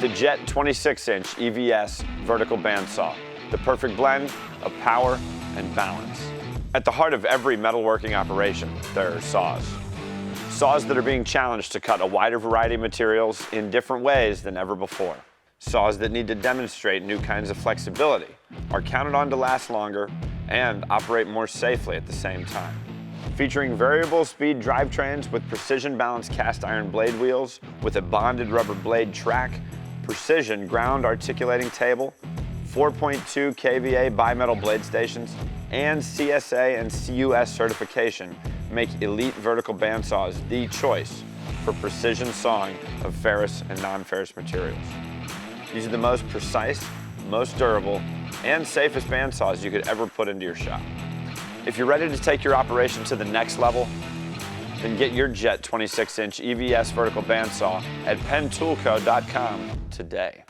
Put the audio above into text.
the Jet 26-inch EVBS vertical bandsaw, the perfect blend of power and balance. At the heart of every metalworking operation, there are saws. Saws that are being challenged to cut a wider variety of materials in different ways than ever before. Saws that need to demonstrate new kinds of flexibility, are counted on to last longer, and operate more safely at the same time. Featuring variable speed drivetrains with precision balanced cast iron blade wheels with a bonded rubber blade track, precision ground articulating table, 4.2 kVA bimetal blade stations, and CSA and CUS certification make elite vertical bandsaws the choice for precision sawing of ferrous and non-ferrous materials. These are the most precise, most durable, and safest bandsaws you could ever put into your shop. If you're ready to take your operation to the next level, then get your Jet 26-inch EVBS vertical bandsaw at pentoolco.com today.